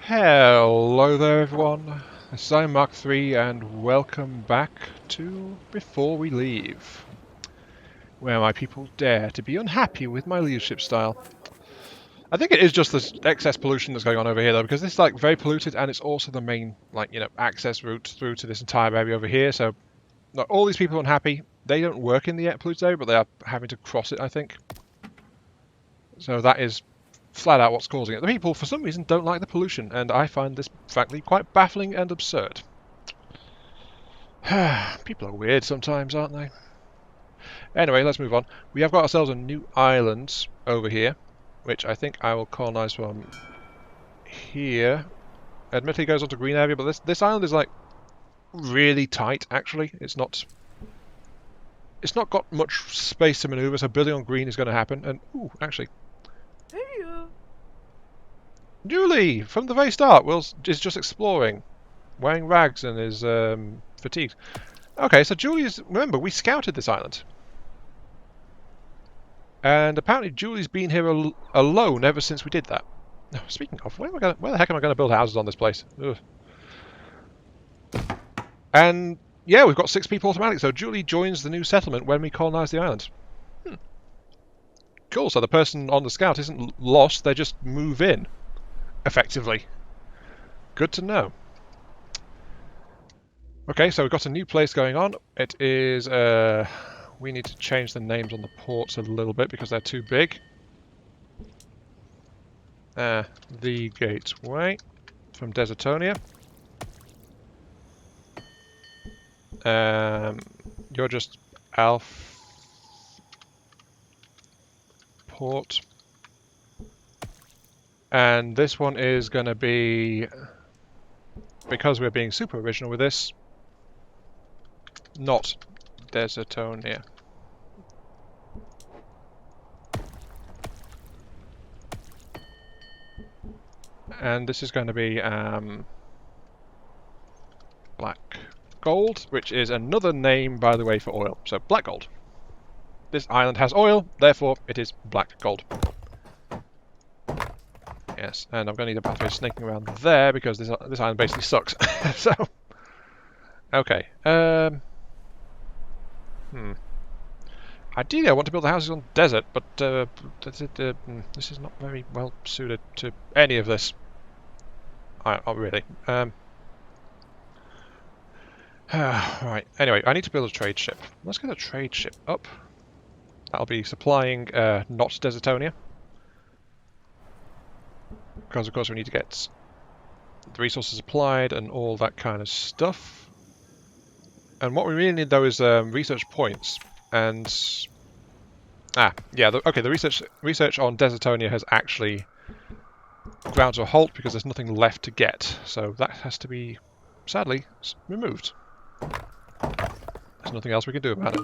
Hello there everyone, this is I Mark III and welcome back to Before We Leave, where my people dare to be unhappy with my leadership style. I think it is just this excess pollution that's going on over here though, because this is like very polluted and it's also the main access route through to this entire area over here, so all these people are unhappy. They don't work in the polluted area, but they are having to cross it, I think. So that is flat out what's causing it. The people, for some reason, don't like the pollution, and I find this, frankly, quite baffling and absurd. People are weird sometimes, aren't they? Anyway, let's move on. We have got ourselves a new island over here, which I think I will colonise from here. Admittedly, it goes onto green area, but this island is like really tight. Actually, it's not got much space to manoeuvre, so building on green is going to happen. And ooh, actually. Julie, from the very start, is just exploring, wearing rags and is fatigued. Okay, so Julie's... Remember, we scouted this island. And apparently Julie's been here alone ever since we did that. Now, speaking of, where the heck am I going to build houses on this place? Ugh. And, yeah, we've got 6 people automatically, so Julie joins the new settlement when we colonise the island. Cool, so the person on the scout isn't lost, they just move in. Effectively. Good to know. Okay, so we've got a new place going on. It is, we need to change the names on the ports a little bit because they're too big. The Gateway from Desertonia. You're just Alf Port. And this one is going to be, because we're being super original with this, not Desertonia. And this is going to be Black Gold, which is another name, by the way, for oil. So Black Gold. This island has oil, therefore it is Black Gold. Yes, and I'm going to need a pathway snaking around there because this island basically sucks. So, okay. Ideally, I want to build the houses on desert, but this is not very well suited to any of this. Not really. Right. Anyway, I need to build a trade ship. Let's get a trade ship up. That'll be supplying not Desertonia. Because, of course, we need to get the resources applied and all that kind of stuff. And what we really need, though, is research points. And... yeah, the research on Desertonia has actually ground to a halt because there's nothing left to get. So that has to be, sadly, removed. There's nothing else we can do about it.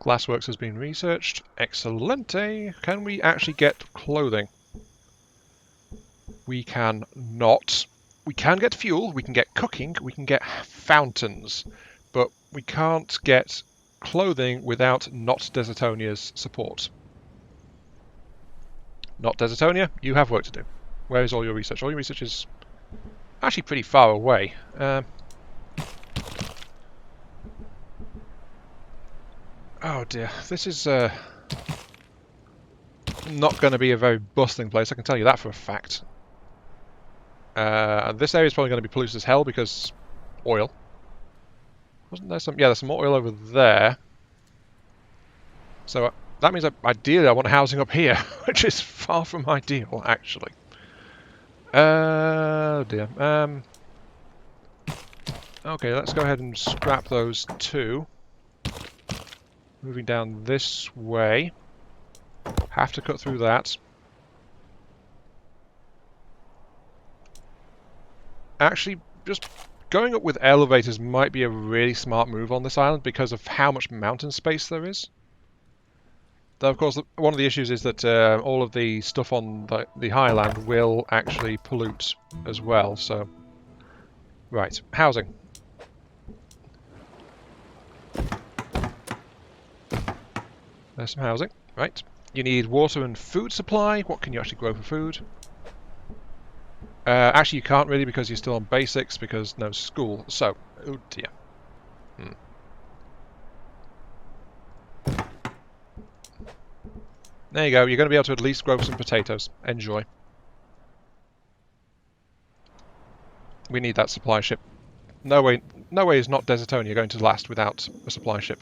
Glassworks has been researched. Excelente. Can we actually get clothing? We can not. We can get fuel, we can get cooking, we can get fountains, but we can't get clothing without not Desertonia's support. Not Desertonia, you have work to do. Where is all your research? All your research is actually pretty far away. Oh dear, this is not going to be a very bustling place, I can tell you that for a fact. This area is probably going to be polluted as hell because oil. Wasn't there some? Yeah, there's some more oil over there. So that means that ideally I want housing up here, which is far from ideal, actually. Oh dear. Okay, let's go ahead and scrap those 2. Moving down this way. Have to cut through that. Actually, just going up with elevators might be a really smart move on this island because of how much mountain space there is. Though, of course, one of the issues is that all of the stuff on the highland will actually pollute as well, so... Right, housing. There's some housing, right. You need water and food supply. What can you actually grow for food? Actually, you can't really because you're still on basics because no school. So, oh dear. There you go. You're going to be able to at least grow some potatoes. Enjoy. We need that supply ship. No way is not Desertonia going to last without a supply ship.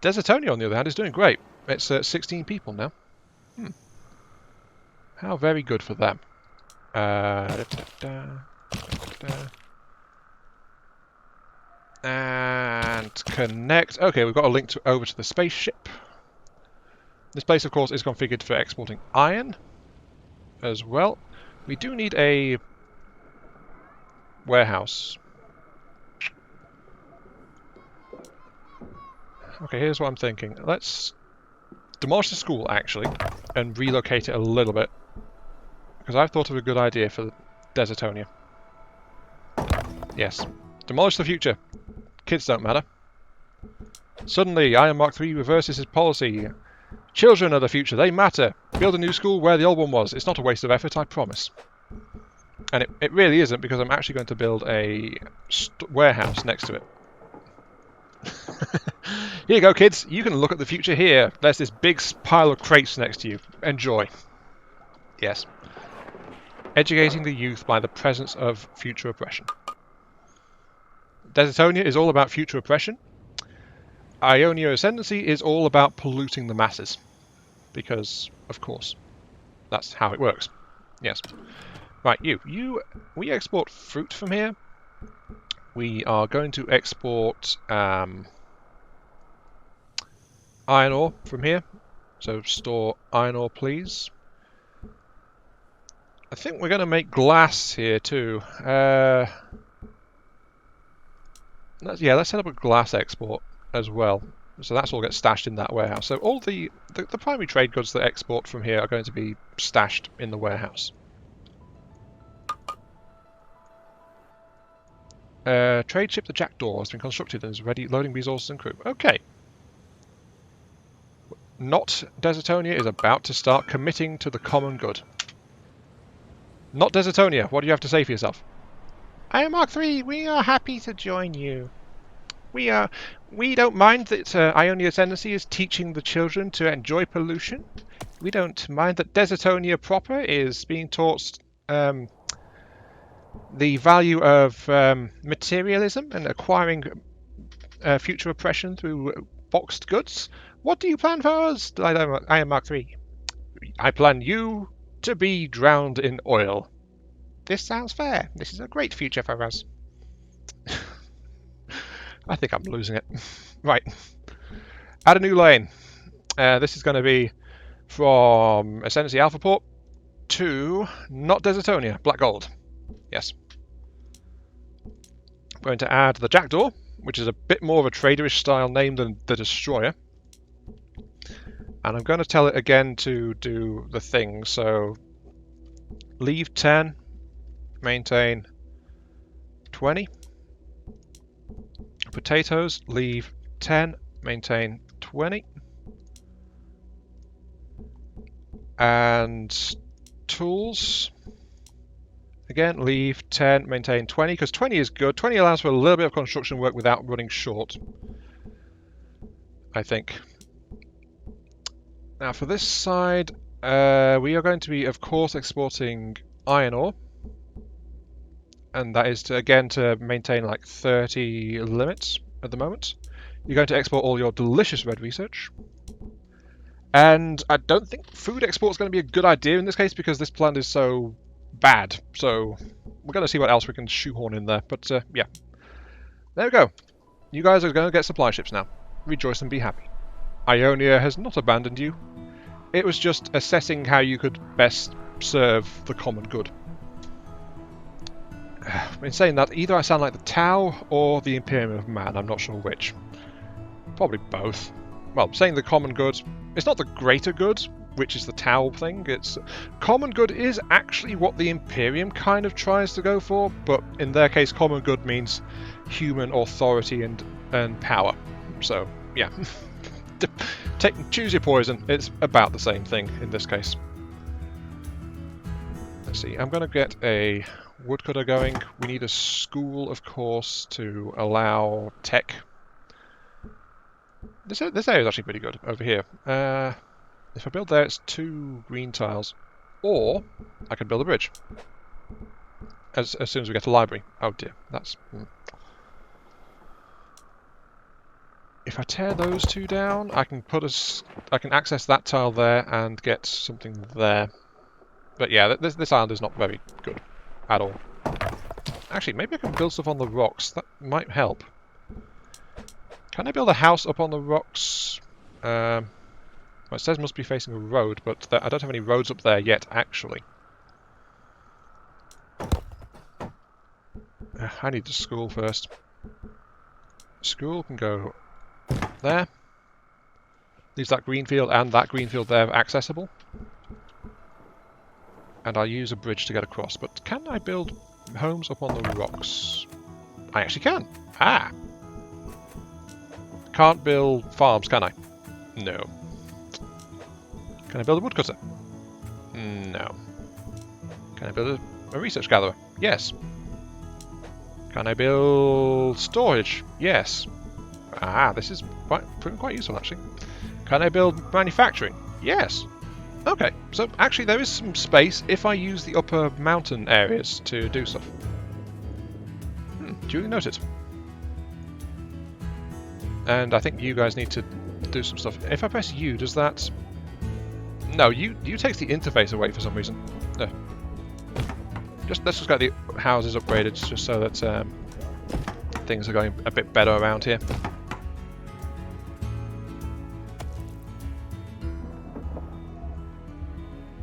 Desertonia, on the other hand, is doing great. It's 16 people now. How very good for them. And connect. Okay, we've got a link over to the spaceship. This place, of course, is configured for exporting iron as well. We do need a warehouse. Okay, here's what I'm thinking. Let's demolish the school, actually, and relocate it a little bit. Because I've thought of a good idea for Desertonia. Yes. Demolish the future. Kids don't matter. Suddenly, Iron Mark III reverses his policy. Children are the future, they matter. Build a new school where the old one was. It's not a waste of effort, I promise. And it really isn't, because I'm actually going to build a warehouse next to it. Here you go, kids. You can look at the future here. There's this big pile of crates next to you. Enjoy. Yes. Educating the youth by the presence of future oppression. Desertonia is all about future oppression. Ionia Ascendancy is all about polluting the masses. Because, of course, that's how it works. Yes. Right, we export fruit from here. We are going to export iron ore from here. So store iron ore, please. I think we're going to make glass here too. Let's set up a glass export as well. So that's all gets stashed in that warehouse. So all the primary trade goods that export from here are going to be stashed in the warehouse. Trade ship the Jackdaw has been constructed and is ready, loading resources and crew. Okay. Not Desertonia is about to start committing to the common good. Not Desertonia, what do you have to say for yourself? Iron Mark III, we are happy to join you. We don't mind that Ionia Ascendancy is teaching the children to enjoy pollution. We don't mind that Desertonia proper is being taught the value of materialism and acquiring future oppression through boxed goods. What do you plan for us, Iron Mark III? I plan you to be drowned in oil. This sounds fair. This is a great future for us. I think I'm losing it. Right. Add a new lane. This is going to be from Ascendancy Alpha Port to not Desertonia, Black Gold. Yes. I'm going to add the Jackdaw, which is a bit more of a traderish style name than the Destroyer. And I'm going to tell it again to do the thing. So leave 10, maintain 20. Potatoes, leave 10, maintain 20. And tools, again, leave 10, maintain 20, because 20 is good. 20 allows for a little bit of construction work without running short, I think. Now for this side, we are going to be, of course, exporting iron ore. And that is, to maintain like 30 limits at the moment. You're going to export all your delicious red research. And I don't think food export is going to be a good idea in this case because this plant is so bad. So we're going to see what else we can shoehorn in there. But yeah, there we go. You guys are going to get supply ships now. Rejoice and be happy. Ionia has not abandoned you. It was just assessing how you could best serve the common good. In saying that, either I sound like the Tau or the Imperium of Man, I'm not sure which. Probably both. Well, saying the common good, it's not the greater good, which is the Tau thing. It's common good is actually what the Imperium kind of tries to go for, but in their case, common good means human authority and power. So, yeah. Choose your poison. It's about the same thing in this case. let's see. I'm going to get a woodcutter going. We need a school, of course, to allow tech. This area is actually pretty good over here. If I build there, it's 2 green tiles. Or I could build a bridge. As soon as we get a library. Oh dear, that's... If I tear those 2 down, I can access that tile there and get something there. But yeah, this island is not very good at all. Actually, maybe I can build stuff on the rocks. That might help. Can I build a house up on the rocks? Well, it says must be facing a road, but I don't have any roads up there yet, actually. I need the school first. School can go there. Leaves that green field and that green field there accessible. And I'll use a bridge to get across. But can I build homes up on the rocks? I actually can. Ah! Can't build farms, can I? No. Can I build a woodcutter? No. Can I build a research gatherer? Yes. Can I build storage? Yes. Ah, this is proving quite useful, actually. Can I build manufacturing? Yes. Okay, so actually there is some space if I use the upper mountain areas to do stuff. Duly noted. And I think you guys need to do some stuff. If I press U, does that... No, U takes the interface away for some reason. No. Let's just get the houses upgraded just so that things are going a bit better around here.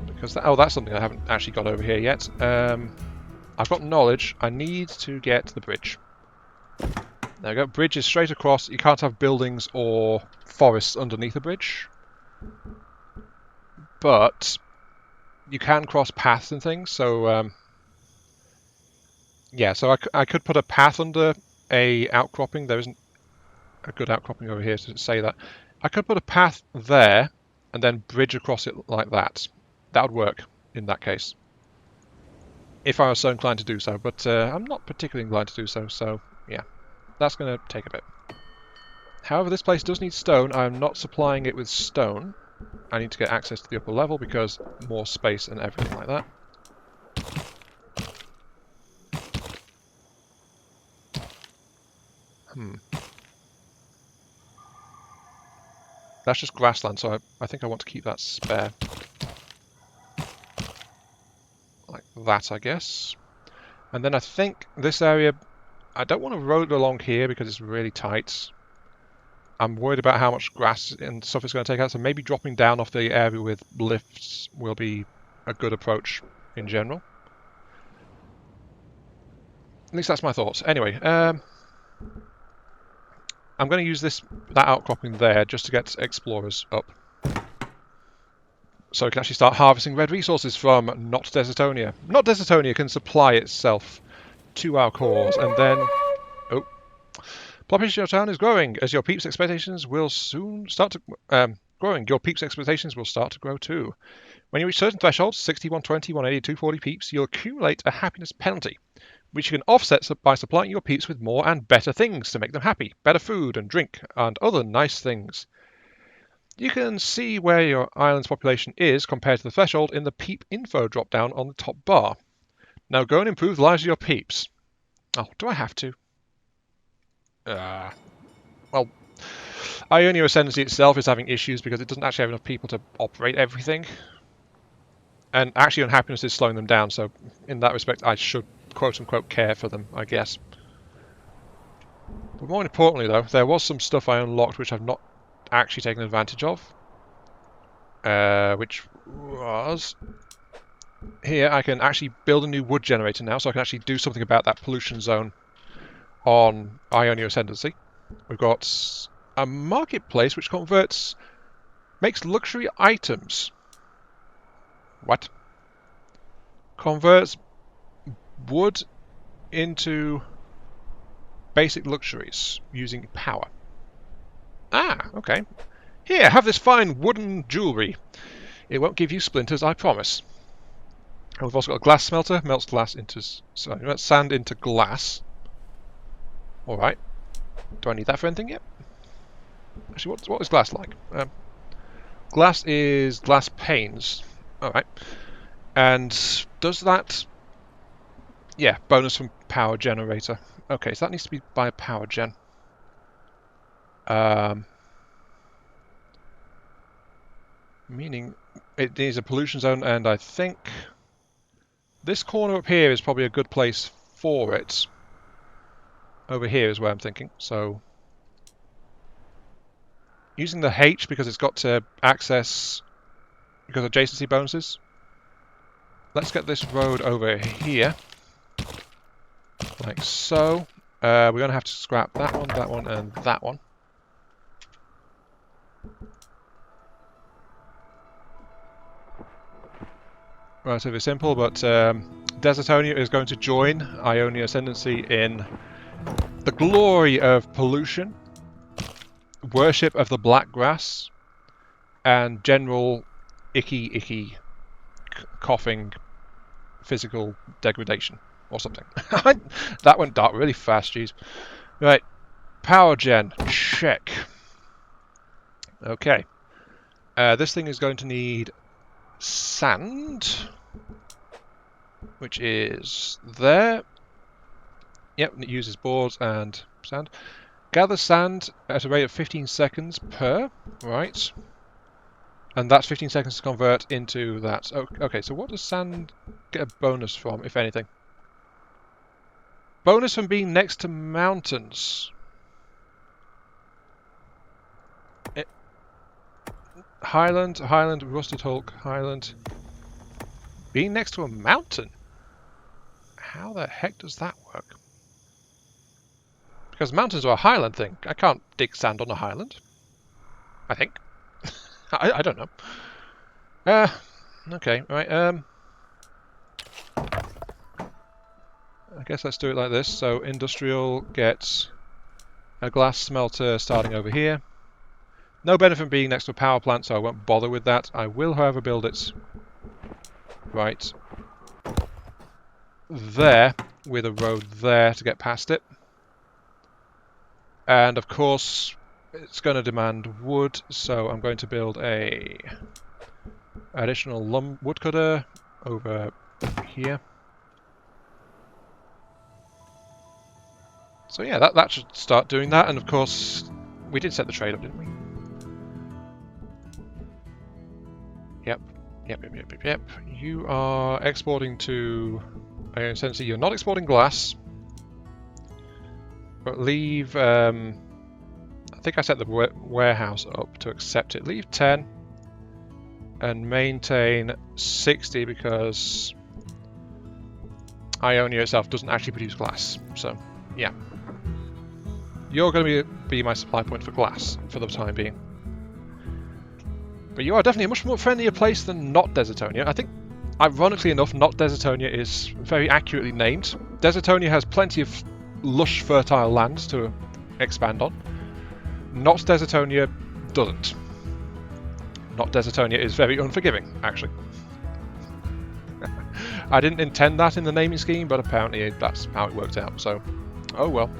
Because that's something I haven't actually got over here yet. I've got knowledge. I need to get the bridge. There we go. Bridge is straight across. You can't have buildings or forests underneath a bridge. But you can cross paths and things. So yeah, so I could put a path under a outcropping. There isn't a good outcropping over here to say that. I could put a path there and then bridge across it like that. That would work in that case. If I was so inclined to do so, but I'm not particularly inclined to do so, so yeah. That's going to take a bit. However, this place does need stone. I'm not supplying it with stone. I need to get access to the upper level because more space and everything like that. That's just grassland, so I think I want to keep that spare. Like that, I guess. And then I think this area... I don't want to road along here because it's really tight. I'm worried about how much grass and stuff it's going to take out, so maybe dropping down off the area with lifts will be a good approach in general. At least that's my thoughts. Anyway, I'm going to use that outcropping there just to get explorers up. So we can actually start harvesting red resources from Not Desertonia. Not Desertonia can supply itself to our cause, and then... Oh. Population of your town is growing, as your peeps' expectations will soon start to... growing. Your peeps' expectations will start to grow too. When you reach certain thresholds, 60, 120, 180, 240 peeps, you'll accumulate a happiness penalty, which you can offset by supplying your peeps with more and better things to make them happy. Better food and drink, and other nice things. You can see where your island's population is compared to the threshold in the peep info drop-down on the top bar. Now go and improve the lives of your peeps. Oh, do I have to? Well, Ionia Ascendancy itself is having issues because it doesn't actually have enough people to operate everything. And actually unhappiness is slowing them down, so in that respect I should quote-unquote care for them, I guess. But more importantly though, there was some stuff I unlocked which I've not actually taken advantage of. Which was... Here I can actually build a new wood generator now, so I can actually do something about that pollution zone on Ionia Ascendancy. We've got a marketplace which makes luxury items. What? Converts wood into basic luxuries using power. Ah, okay. Here, have this fine wooden jewellery. It won't give you splinters, I promise. We've also got a glass smelter, melts glass into... Sorry, melts sand into glass. Alright. Do I need that for anything yet? Actually, what is glass like? Glass is glass panes. Alright. And does that... Yeah, bonus from power generator. Okay, so that needs to be by a power gen. Meaning it needs a pollution zone, and I think this corner up here is probably a good place for it. Over here is where I'm thinking. So using the H because it's got to access because of adjacency bonuses. Let's get this road over here. Like so. We're going to have to scrap that one, and that one. Relatively simple, but Desertonia is going to join Ionian Ascendancy in the glory of pollution, worship of the black grass, and general icky coughing physical degradation or something. That went dark really fast, jeez. Right, power gen, check. Okay, this thing is going to need sand, which is there. Yep, it uses boards and sand. Gather sand at a rate of 15 seconds per, right? And that's 15 seconds to convert into that. Oh, okay, so what does sand get a bonus from, if anything? Bonus from being next to mountains. Highland, Rusted Hulk, Highland. Being next to a mountain? How the heck does that work? Because mountains are a highland thing. I can't dig sand on a highland. I think. I don't know. Okay, right. I guess let's do it like this. So industrial gets a glass smelter starting over here. No benefit from being next to a power plant, so I won't bother with that. I will, however, build it right there, with a road there to get past it. And of course, it's going to demand wood, so I'm going to build a additional woodcutter over here. So yeah, that should start doing that, and of course, we did set the trade up, didn't we? Yep. You are exporting to... Essentially, you're not exporting glass. But leave... I think I set the warehouse up to accept it. Leave 10. And maintain 60 because... Ionia itself doesn't actually produce glass. So, yeah. You're going to be my supply point for glass for the time being. But you are definitely a much more friendlier place than not Desertonia. I think, ironically enough, not Desertonia is very accurately named. Desertonia has plenty of lush, fertile lands to expand on. Not Desertonia doesn't. Not Desertonia is very unforgiving, actually. I didn't intend that in the naming scheme, but apparently that's how it worked out, so... Oh well.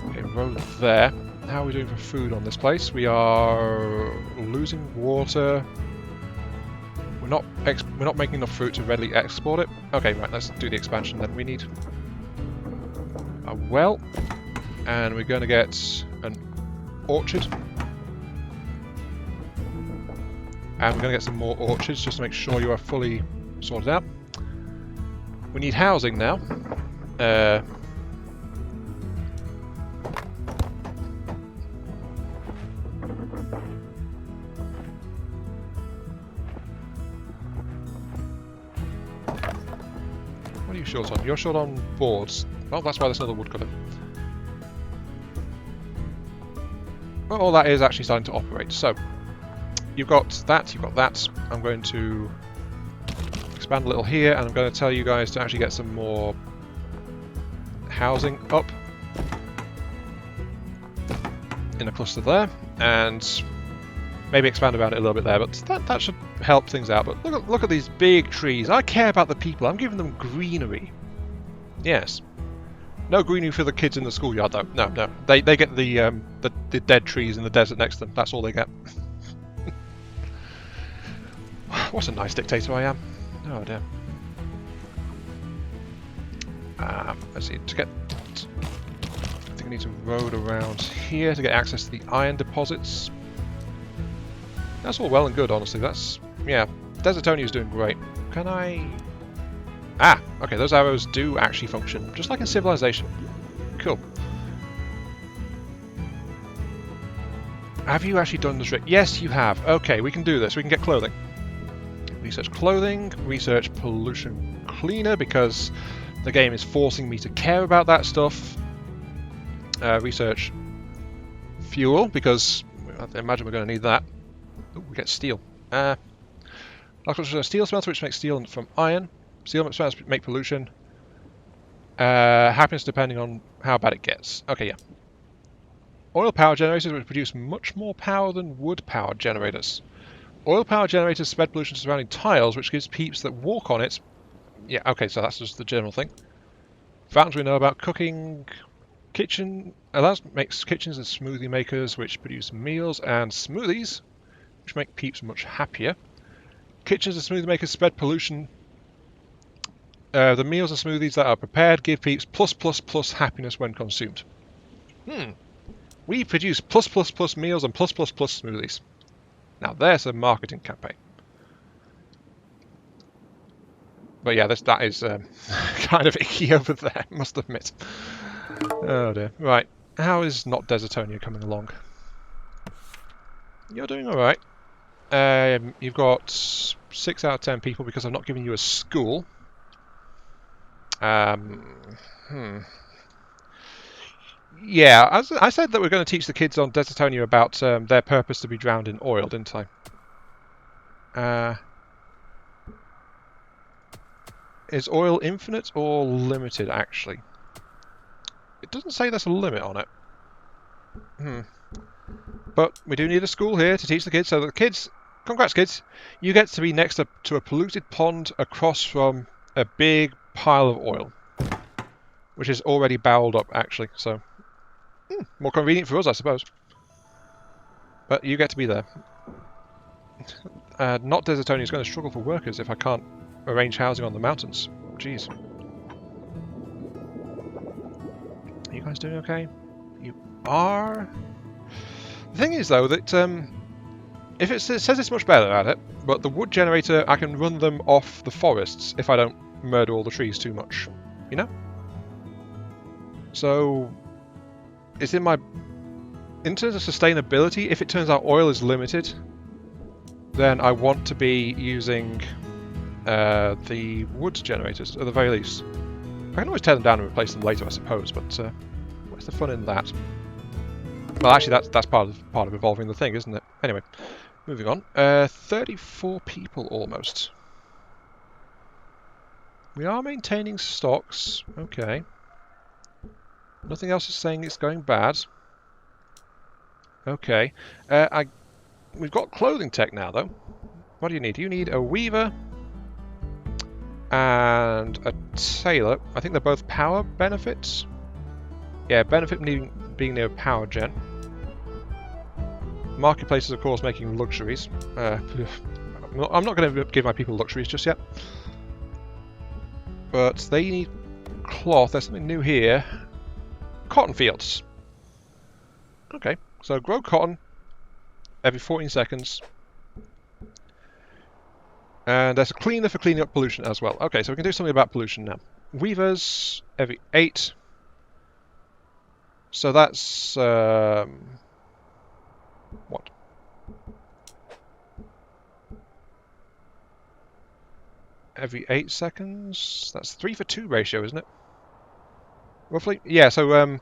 Okay, road there. How are we doing for food on this place? We are losing water. We're not making enough fruit to readily export it. Okay, right, let's do the expansion then. We need a well, and we're going to get an orchard. And we're going to get some more orchards just to make sure you are fully sorted out. We need housing now. What are you short on? You're short on boards. Well, that's why there's another woodcutter. Well, all that is actually starting to operate. So, you've got that, I'm going to expand a little here, and I'm going to tell you guys to actually get some more housing up in a cluster there, and maybe expand about it a little bit there, but that should help things out. But look at these big trees. I care about the people. I'm giving them greenery. Yes. No greenery for the kids in the schoolyard, though. No, no. They get the dead trees in the desert next to them. That's all they get. What a nice dictator I am. Oh dear. Let's see. I think I need to road around here to get access to the iron deposits. That's all well and good, honestly. That's... yeah. Desertonia is doing great. Can I... ah! Okay, those arrows do actually function, just like in Civilization. Cool. Have you actually done the trick? Yes, you have. Okay, we can do this. We can get clothing. Research clothing. Research pollution cleaner, because the game is forcing me to care about that stuff. Research fuel, because I imagine we're going to need that. Ooh, we get steel. Steel smelter, which makes steel from iron. Steel smelters make pollution. Happiness depending on how bad it gets. Okay, yeah. Oil power generators, which produce much more power than wood power generators. Oil power generators spread pollution surrounding tiles, which gives peeps that walk on it. Yeah, okay, so that's just the general thing. Fountains we know about. Cooking. Kitchen makes kitchens and smoothie makers, which produce meals and smoothies, which make peeps much happier. Kitchens and smoothie makers spread pollution. The meals and smoothies that are prepared give peeps +++ happiness when consumed. We produce +++ meals and +++ smoothies. Now there's a marketing campaign. But yeah, that is kind of icky over there, must admit. Oh dear. Right. How is not Desertonia coming along? You're doing alright. You've got 6 out of 10 people because I've not given you a school. Yeah, I said that we're going to teach the kids on Desertonia about their purpose to be drowned in oil, didn't I? Is oil infinite or limited, actually? It doesn't say there's a limit on it. But we do need a school here to teach the kids, so that the kids... congrats, kids! You get to be next to a polluted pond across from a big pile of oil. Which is already barreled up, actually, so... more convenient for us, I suppose. But you get to be there. Not Desertonia is going to struggle for workers if I can't arrange housing on the mountains. Oh, jeez. Are you guys doing okay? You are? The thing is, though, that if it says it's much better at it, but the wood generator, I can run them off the forests if I don't murder all the trees too much. You know? So... it's in my... in terms of sustainability, if it turns out oil is limited, then I want to be using the wood generators, at the very least. I can always tear them down and replace them later, I suppose, but what's the fun in that? Well, actually, that's part of evolving the thing, isn't it? Anyway, moving on. 34 people, almost. We are maintaining stocks. Okay. Nothing else is saying it's going bad. Okay. We've got clothing tech now, though. What do you need? You need a weaver and a tailor. I think they're both power benefits. Yeah, benefit being near power gen. Marketplaces, of course, making luxuries. I'm not going to give my people luxuries just yet. But they need cloth. There's something new here. Cotton fields. Okay, so grow cotton every 14 seconds. And there's a cleaner for cleaning up pollution as well. Okay, so we can do something about pollution now. Weavers every 8. So that's... what? Every 8 seconds? That's 3 for 2 ratio, isn't it? Roughly? Yeah, so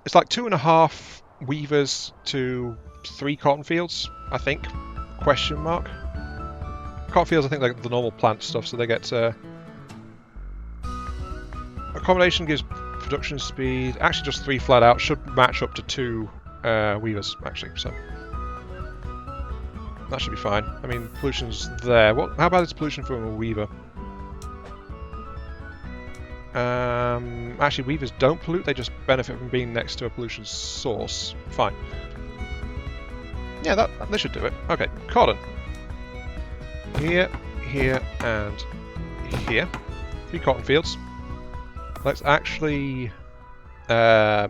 it's like 2.5 weavers to 3 cotton fields, I think. Question mark. Cotton fields, I think, like the normal plant stuff, so they get... accommodation gives production speed. Actually, just 3 flat out should match up to 2 weavers, actually, so... That should be fine. I mean, pollution's there. How about this pollution from a weaver? Actually, weavers don't pollute, they just benefit from being next to a pollution source. Fine. Yeah, they should do it. Okay, cotton. Here, here, and here. 3 cotton fields. Let's actually... I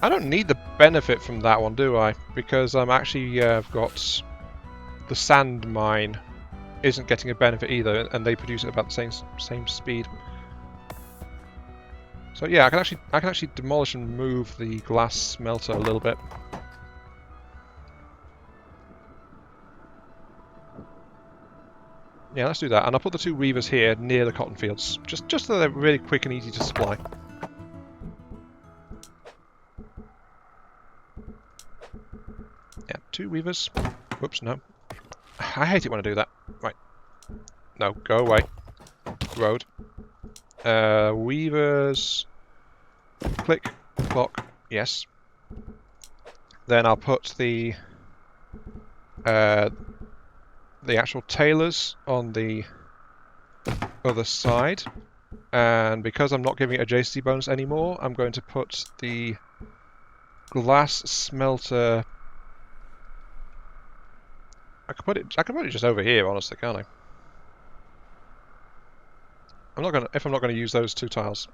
don't need the benefit from that one, do I? Because I'm actually I've got the sand mine isn't getting a benefit either, and they produce at about the same speed. So yeah, I can actually demolish and move the glass smelter a little bit. Yeah, let's do that, and I'll put the 2 weavers here near the cotton fields, just so they're really quick and easy to supply. Yeah, 2 weavers. Whoops, no. I hate it when I do that. Right. No, go away. Road. Weavers. Click. Clock. Yes. Then I'll put the actual tailors on the other side. And because I'm not giving it adjacency bonus anymore, I'm going to put the glass smelter... I can put it just over here, honestly, can't I? If I'm not gonna use those 2 tiles.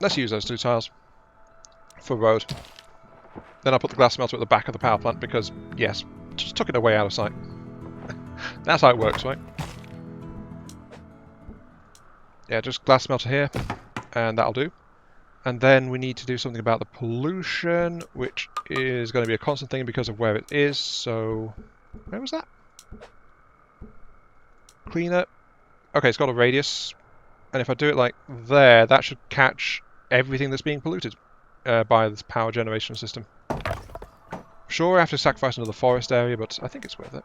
Let's use those 2 tiles for road. Then I'll put the glass smelter at the back of the power plant because, yes, just took it away out of sight. That's how it works, right? Yeah, just glass smelter here, and that'll do. And then we need to do something about the pollution, which is going to be a constant thing because of where it is. So, where was that? Cleaner. Okay, it's got a radius. And if I do it like there, that should catch everything that's being polluted by this power generation system. Sure, I have to sacrifice another forest area, but I think it's worth it.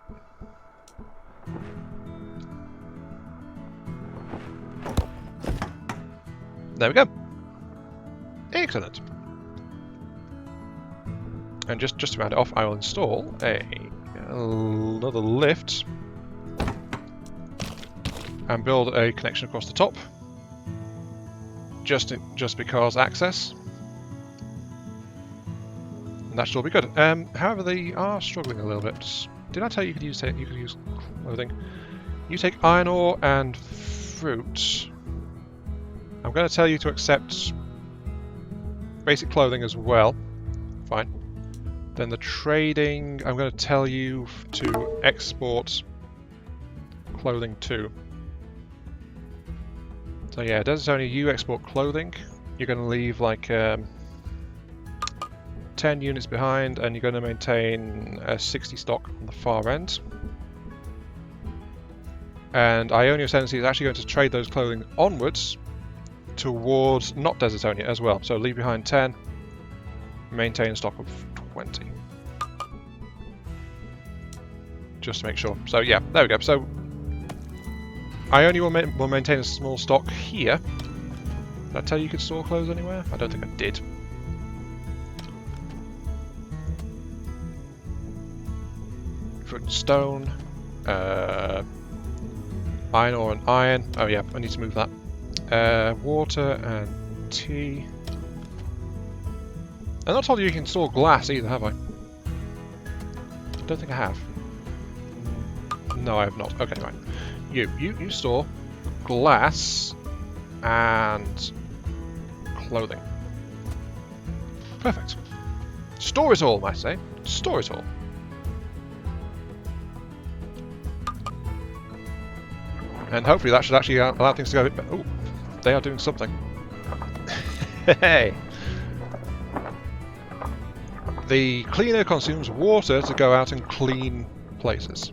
There we go. Excellent. And just to round it off, I will install another lift and build a connection across the top. Just because access. And that should all be good. However, they are struggling a little bit. Did I tell you you could use clothing? You take iron ore and fruit. I'm going to tell you to accept basic clothing as well. Fine. Then the trading, I'm going to tell you to export clothing too. So yeah, Desertonia, you export clothing. You're going to leave like 10 units behind, and you're going to maintain a 60 stock on the far end. And Ionia's Ascendancy is actually going to trade those clothing onwards towards not Desertonia as well. So leave behind 10, maintain a stock of 20. Just to make sure. So yeah, there we go. So Ionia will maintain a small stock here. Did I tell you could store clothes anywhere? I don't think I did. Fruit and stone. Iron ore and iron. Oh yeah, I need to move that. Water and tea. I'm not told you can store glass either, have I? Don't think I have. No, I have not. Okay, right. You store glass and clothing. Perfect. Store it all, I say. Store it all. And hopefully that should actually allow things to go a bit better. Oh, they are doing something. Hey! The cleaner consumes water to go out and clean places.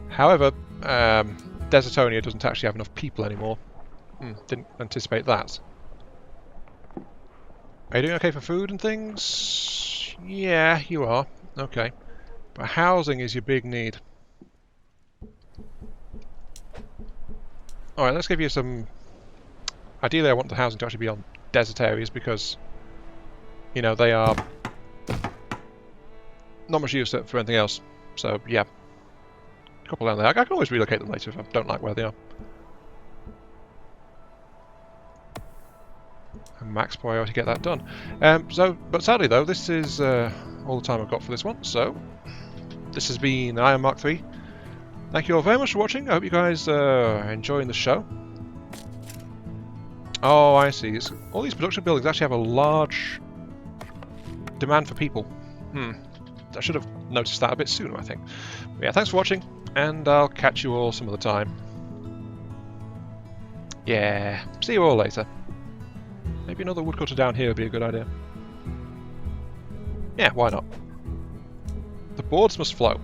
However, Desertonia doesn't actually have enough people anymore. Didn't anticipate that. Are you doing okay for food and things? Yeah, you are. Okay. But housing is your big need. Alright, let's give you some... Ideally I want the housing to actually be on desert areas because, you know, they are not much use for anything else. So yeah, a couple down there. I can always relocate them later if I don't like where they are. And max priority to get that done. But sadly though, this is all the time I've got for this one. So this has been Iron Mark 3. Thank you all very much for watching. I hope you guys are enjoying the show. Oh, I see. All these production buildings actually have a large demand for people. I should have noticed that a bit sooner, I think. But yeah, thanks for watching, and I'll catch you all some other time. Yeah, see you all later. Maybe another woodcutter down here would be a good idea. Yeah, why not? The boards must flow.